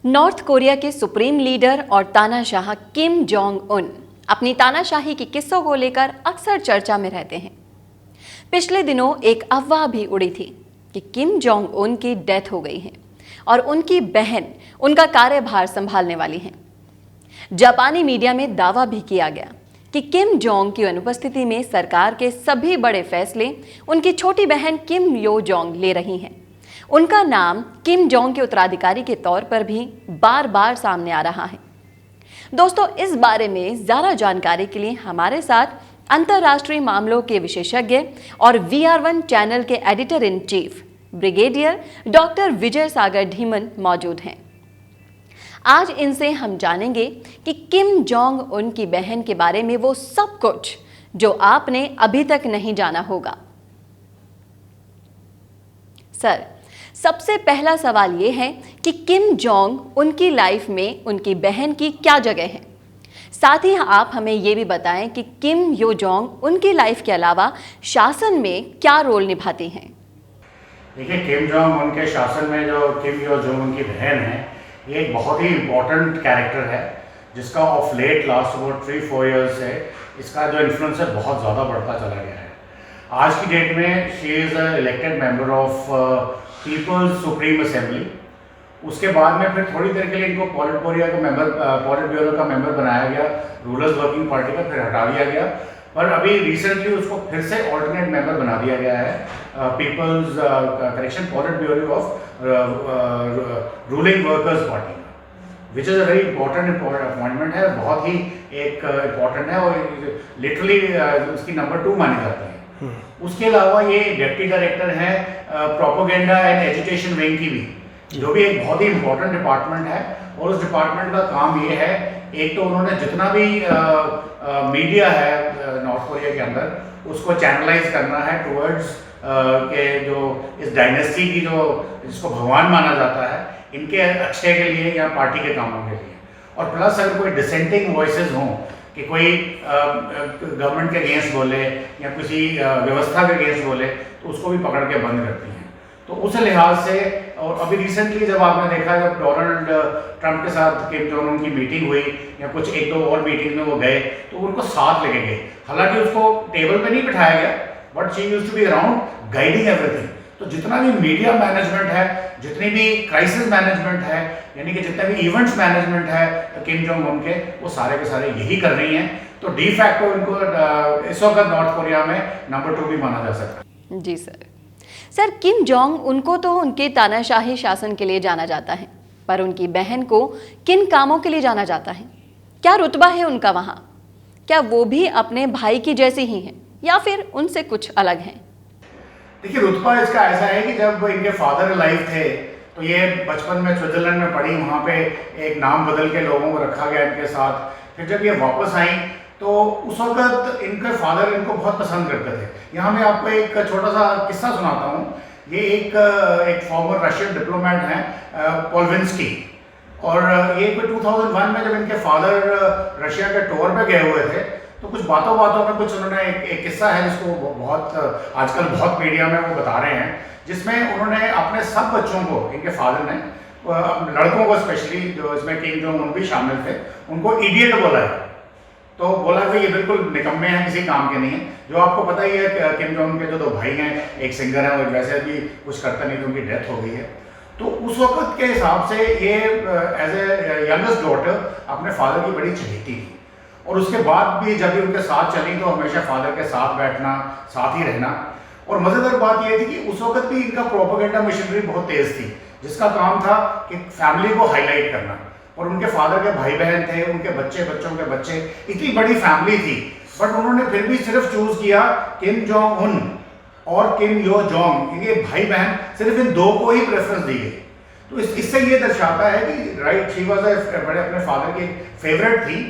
North Korea के supreme leader और तानाशाह किम जोंग उन अपनी तानाशाही की किस्सों को लेकर अक्सर चर्चा में रहते हैं। पिछले दिनों एक अफवाह भी उड़ी थी कि किम जोंग उन की डेथ हो गई है और उनकी बहन उनका कार्यभार संभालने वाली हैं। जापानी मीडिया में दावा भी किया गया कि किम जोंग की अनुपस्थिति में सरकार के सभी बड़े फैसले उनकी छोटी बहन किम यो जोंग ले रही हैं। उनका नाम किम जोंग के उत्तराधिकारी के तौर पर भी बार बार सामने आ रहा है। दोस्तों, इस बारे में ज़्यादा जानकारी के लिए हमारे साथ अंतर्राष्ट्रीय मामलों के विशेषज्ञ और VR1 चैनल के editor in chief brigadier doctor Vijay Sagar Dhiman मौजूद हैं। आज इनसे हम जानेंगे कि किम जोंग उन की बहन के बारे में वो सब कुछ जो आपने अभी तक नहीं जाना होगा। सर, सबसे पहला सवाल ये है कि किम जोंग उनकी लाइफ में उनकी बहन की क्या जगह है। साथ ही आप हमें ये भी बताएं कि किम यो जोंग उनकी लाइफ के अलावा शासन में क्या रोल निभाती हैं। देखिए, किम जोंग उनके शासन में जो किम यो जोंग उनकी बहन है, ये एक बहुत ही इम्पोर्टेंट कैरेक्टर है जिसका of late last about 3-4 years से इसका जो इन्फ्लुएंस है बहुत ज़्यादा बढ़ता चला गया है। आज की डेट में she is a elected member of people's supreme assembly. उसके बाद में फिर थोड़ी देर के लिए इनको पॉलिट ब्यूरो का मेंबर बनाया गया, रूलर्स वर्किंग पार्टी का, फिर हटा दिया गया। पर अभी रिसेंटली उसको फिर से ऑल्टरनेट मेंबर बना दिया गया है people's correction politburo of ruling workers party, which is a very important appointment है, बहुत ही एक इम्पॉर्टेंट है और लिटरली उसकी नंबर 2 मानी जाती है। उसके अलावा ये डिप्टी डायरेक्टर है प्रोपेगेंडा एंड एजुकेशन विंग की भी, जो भी एक बहुत ही इंपॉर्टेंट डिपार्टमेंट है। और उस डिपार्टमेंट का काम ये है, एक तो उन्होंने जितना भी मीडिया है नॉर्थ कोरिया के अंदर उसको चैनलाइज करना है टुवर्ड्स के जो इस डायनेस्टी की जो जिसको भगवान माना जाता है, इनके अच्छे के लिए या पार्टी के कामों के लिए। और प्लस अगर कोई डिसेंटिंग वॉइसेस हों कि कोई गवर्नमेंट के अगेंस्ट बोले या किसी व्यवस्था के अगेंस्ट बोले तो उसको भी पकड़ के बंद करती हैं। तो उस लिहाज से, और अभी रिसेंटली जब आपने देखा जब डोनाल्ड ट्रंप के साथ किम जोंग उन की मीटिंग हुई या कुछ 1-2 और मीटिंग में वो गए तो उनको साथ लेके गए। हालांकि उसको टेबल पे नहीं बिठाया गया, but she used to be around guiding everything. तो जितना भी मीडिया मैनेजमेंट है, जितनी भी क्राइसिस मैनेजमेंट है, यानी कि जितने भी इवेंट्स मैनेजमेंट है किम जोंग उन के, वो सारे के सारे यही कर रही हैं। तो डी फैक्टो इनको इस वक्त नॉर्थ कोरिया में नंबर 2 भी माना जा सकता है। जी सर, किम जोंग उनको तो उनके तानाशाही शासन के लिए जाना जाता है, पर उनकी बहन को किन कामों के लिए जाना जाता है? क्या रुतबा है उनका वहाँ? क्या वो भी अपने भाई की जैसी ही हैं या फिर उनसे कुछ अलग हैं? देखिए, रुतबा इसका ऐसा है कि जब इनके फादर लाइफ थे तो ये बचपन में स्विट्जरलैंड में पढ़ी, वहाँ पे एक नाम बदल के लोगों को रखा गया इनके साथ। फिर जब ये वापस आई तो उस वक्त इनके फादर इनको बहुत पसंद करते थे। यहाँ मैं आपको एक छोटा सा किस्सा सुनाता हूँ। ये एक फॉर्मर रशियन डिप्लोमेट हैं पोलविंस्की, और ये 2001 में जब इनके फादर रशिया के टूर पे गए हुए थे तो कुछ बातों में कुछ उन्होंने एक किस्सा है जिसको बहुत आजकल बहुत मीडिया में वो बता रहे हैं, जिसमें उन्होंने अपने सब बच्चों को, इनके फादर ने लड़कों को स्पेशली, जो इसमें किम जोंग उन भी शामिल थे, उनको इडियट बोला है। तो बोला कि ये बिल्कुल निकम्मे हैं, किसी काम के नहीं है। जो आपको पता ही है किम जोंग के जो 2 भाई हैं, एक सिंगर है और वैसे भी कुछ करता नहीं, तो उनकी डेथ हो गई है। तो उस वक्त के हिसाब से ये एज ए यंगेस्ट डॉटर अपने फादर की बड़ी चहेती थी, और उसके बाद भी जब भी उनके साथ चली तो हमेशा फादर के साथ बैठना, साथ ही रहना। और मज़ेदार बात यह थी कि उस वक्त भी इनका प्रोपेगेंडा मशीनरी बहुत तेज़ थी, जिसका काम था कि फैमिली को हाईलाइट करना। और उनके फादर के भाई बहन थे, उनके बच्चों के बच्चे, इतनी बड़ी फैमिली थी, बट उन्होंने फिर भी सिर्फ चूज़ किया किम जोंग उन और किम यो जोंग, ये भाई बहन, सिर्फ इन 2 को ही प्रेफरेंस दी गई। तो इससे ये दर्शाता है कि राइट, शी वॉज बड़े अपने फादर की फेवरेट थी।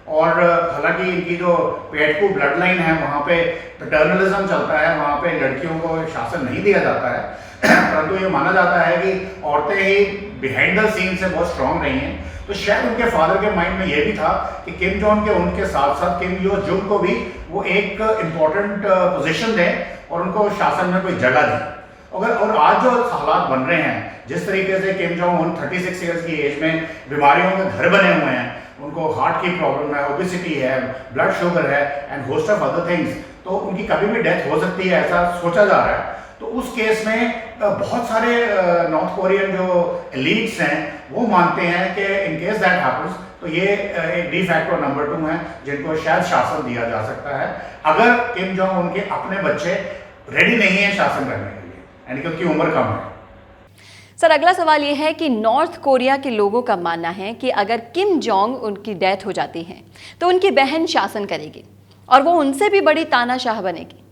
और हालांकि इनकी जो पेटकू ब्लड लाइन है वहाँ पे पैटर्नलिज्म चलता है, वहाँ पे लड़कियों को शासन नहीं दिया जाता है, परंतु ये माना जाता है कि औरतें ही बिहाइंड द सीन से बहुत स्ट्रांग रही हैं। तो शायद उनके फादर के माइंड में ये भी था कि किम जोंग के उनके साथ साथ किम यो जुंग को भी वो एक इम्पॉर्टेंट पोजीशन दें और उनको शासन में कोई जगह दें। और आज जो हालात बन रहे हैं, जिस तरीके से किम जोंग उन 36 ईयर्स की एज में बीमारियों के घर बने हुए हैं, उनको हार्ट की प्रॉब्लम है, ओबेसिटी है, ब्लड शुगर है and host of other things, तो उनकी कभी भी डेथ हो सकती है ऐसा सोचा जा रहा है। तो उस केस में बहुत सारे नॉर्थ कोरियन जो एलीट्स हैं वो मानते हैं कि इन केस दैट हैपेंस तो ये एक डी फैक्टो नंबर 2 हैं जिनको शायद शासन दिया जा सकता है अगर किम जोंग उनके अपने बच्चे रेडी नहीं है शासन करने के लिए, यानी कि उनकी उम्र कम है। सर, अगला सवाल ये है कि नॉर्थ कोरिया के लोगों का मानना है कि अगर किम जोंग उनकी डेथ हो जाती है तो उनकी बहन शासन करेगी और वो उनसे भी बड़ी तानाशाह बनेगी।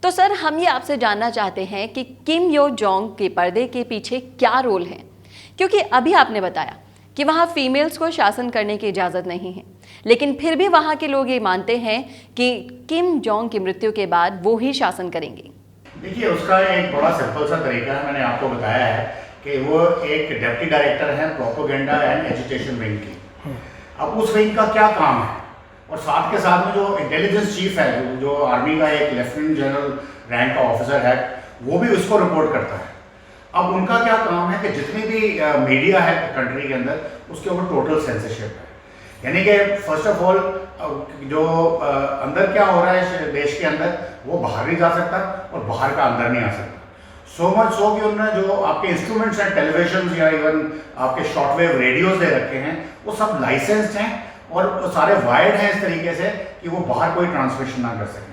तो सर, हम ये आपसे जानना चाहते हैं कि किम यो जोंग के पर्दे के पीछे क्या रोल है, क्योंकि अभी आपने बताया कि वहाँ फीमेल्स को शासन करने की इजाज़त नहीं है, लेकिन फिर भी वहाँ के लोग ये मानते हैं कि किम जोंग की मृत्यु के बाद वो ही शासन करेंगे। देखिए, उसका एक बड़ा सिंपल सा तरीका है, मैंने आपको बताया है कि वो एक डेप्टी डायरेक्टर हैं प्रोपेगेंडा एंड एजुकेशन विंग की। अब उस विंग का क्या काम है, और साथ के साथ में जो इंटेलिजेंस चीफ है, जो आर्मी का एक लेफ्टिनेंट जनरल रैंक का ऑफिसर है, वो भी उसको रिपोर्ट करता है। अब उनका क्या काम है कि जितनी भी मीडिया है कंट्री के अंदर उसके ऊपर टोटल सेंसरशिप है, यानी कि फर्स्ट ऑफ ऑल जो अंदर क्या हो रहा है देश के अंदर वो बाहर नहीं जा सकता और बाहर का अंदर नहीं आ सकता। सो मच सो कि उन्होंने जो आपके इंस्ट्रूमेंट्स हैं, टेलीविजन या इवन आपके शॉर्टवेव रेडियोज दे रखे हैं, वो सब लाइसेंस्ड हैं और सारे वायर्ड हैं इस तरीके से कि वो बाहर कोई ट्रांसमिशन ना कर सकें।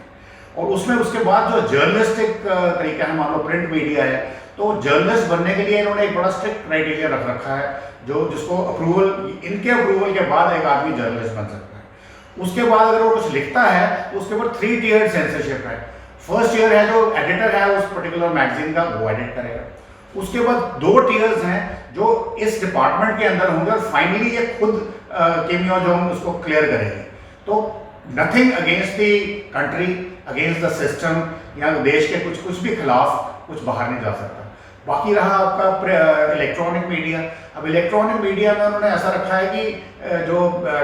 और उसमें उसके बाद जो जर्नलिस्टिक तरीका है, मान लो प्रिंट मीडिया है, तो जर्नलिस्ट बनने के लिए इन्होंने एक बड़ा स्ट्रिक्ट क्राइटेरिया रख रखा है जिसको अप्रूवल, इनके अप्रूवल के बाद एक आदमी जर्नलिस्ट बन सकता है। उसके बाद अगर वो कुछ लिखता है तो उसके ऊपर 3 टीयर सेंसरशिप है। फर्स्ट ईयर है जो एडिटर है उस पर्टिकुलर मैगजीन का, वो एडिट करेगा। उसके बाद 2 टीयर्स हैं जो इस डिपार्टमेंट के अंदर होंगे और फाइनली ये खुद किम यो जोंग उसको क्लियर करेगी। तो nothing against the country, against the system या देश के कुछ भी खिलाफ कुछ बाहर नहीं जा सकता। बाकी रहा आपका इलेक्ट्रॉनिक मीडिया। अब इलेक्ट्रॉनिक मीडिया में उन्होंने ऐसा रखा है कि जो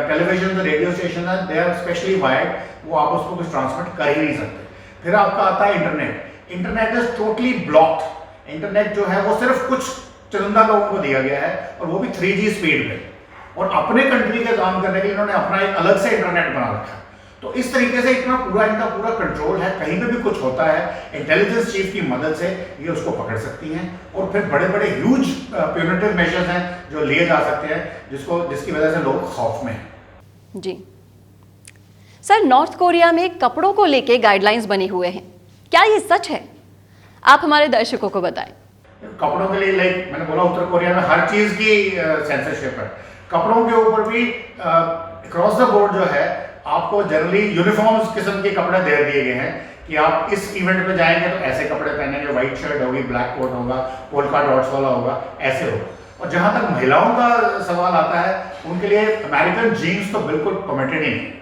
टेलीविजन, रेडियो स्टेशन है, दे आर स्पेशली वायर्ड, वो आप उसको कुछ ट्रांसमिट कर ही नहीं सकते। फिर आपका आता है internet. Internet is totally blocked. Internet जो है वो सिर्फ कुछ चुनिंदा लोगों को दिया गया है और वो भी 3G स्पीड पे, और अपने कंट्री के काम करने के लिए इन्होंने अपना एक अलग से इंटरनेट बना रखा है। तो इस तरीके से इनका पूरा कंट्रोल है, कहीं पे भी कुछ होता है इंटेलिजेंस चीफ की मदद से ये उसको पकड़ सकती हैं, और फिर बड़े बड़े ह्यूज प्यूनिटिव मेजर्स हैं जो लिए जा सकते हैं जिसकी वजह से लोग खौफ में हैं। जी सर, नॉर्थ कोरिया में कपड़ों को लेके गाइडलाइंस बने हुए हैं, क्या ये सच है? आप हमारे दर्शकों को बताएं। कपड़ों के लिए लाइक मैंने बोला, उत्तर कोरिया में हर चीज की सेंसरशिप है। कपड़ों के ऊपर भी अक्रॉस द बोर्ड जो है आपको जनरली यूनिफॉर्म्स किस्म के कपड़े दे दिए गए हैं कि आप इस इवेंट पे जाएंगे तो ऐसे कपड़े पहनेंगे, व्हाइट शर्ट होगी, ब्लैक कोट होगा, पोल्का डॉट्स वाला होगा, ऐसे होगा। और जहां तक महिलाओं का सवाल आता है, उनके लिए अमेरिकन जीन्स तो बिल्कुल परमिटेड ही नहीं।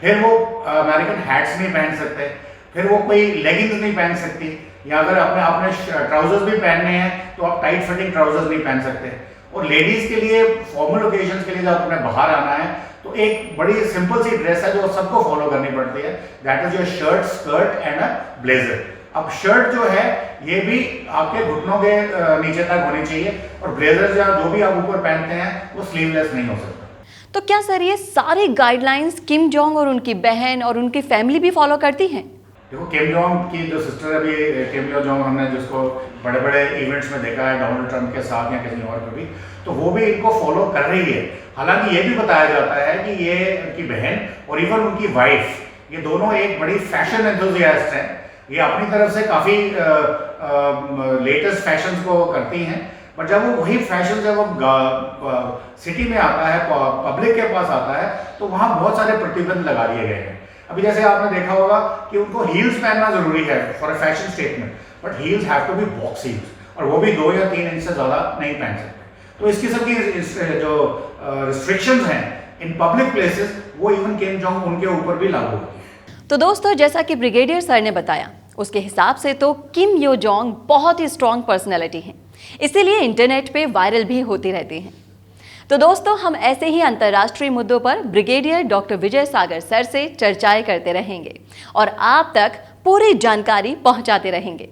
फिर वो अमेरिकन हैट्स नहीं पहन सकते, फिर वो कोई लेगिंग्स नहीं पहन सकती, या अगर आपने ट्राउजर्स भी पहनने हैं तो आप टाइट फिटिंग ट्राउजर्स नहीं पहन सकते। और लेडीज के लिए फॉर्मल ओकेजन के लिए जब आपने बाहर आना है तो एक बड़ी सिंपल सी ड्रेस है जो सबको फॉलो करनी पड़ती है, that is your shirt, skirt and a blazer. अब शर्ट जो है ये भी आपके घुटनों के नीचे तक होनी चाहिए, और ब्लेजर या जो भी आप ऊपर पहनते हैं वो स्लीवलेस नहीं हो सकता। तो क्या सर ये सारी गाइडलाइंस किम जोंग और उनकी बहन और उनकी फैमिली भी फॉलो करती हैं? देखो, किम जोंग की जो सिस्टर है अभी, किम यो जोंग, हमने जिसको बड़े बड़े इवेंट्स में देखा है डोनाल्ड ट्रंप के साथ या किसी और पे भी, तो वो भी इनको फॉलो कर रही है। हालांकि ये भी बताया जाता है कि ये उनकी बहन और इवन उनकी वाइफ, ये दोनों एक बड़ी फैशन एंथुसियास्ट हैं। ये अपनी तरफ से काफ़ी लेटेस्ट फैशंस को करती हैं, पर जब वो वही फैशन जब वो सिटी में आता है, पब्लिक के पास आता है, तो वहाँ बहुत सारे प्रतिबंध लगा दिए गए हैं। अभी जैसे आपने देखा होगा कि उनको हील्स पहनना जरूरी है for a fashion statement, but heels have to be box heels, और वो भी 2 या 3 इंच से ज़्यादा नहीं पहन सकते। तो इस किस्म की जो रिस्ट्रिक्शंस हैं इन पब्लिक प्लेसेस, वो इवन किम जोंग उनके ऊपर भी लागू होती है। तो दोस्तों, जैसा कि ब्रिगेडियर सर ने बताया, उसके हिसाब से तो किम यो जोंग बहुत ही स्ट्रॉन्ग पर्सनैलिटी हैं, इसीलिए इंटरनेट पे वायरल भी होती रहती हैं। तो दोस्तों, हम ऐसे ही अंतर्राष्ट्रीय मुद्दों पर ब्रिगेडियर डॉक्टर विजय सागर सर से चर्चाएं करते रहेंगे और आप तक पूरी जानकारी पहुंचाते रहेंगे।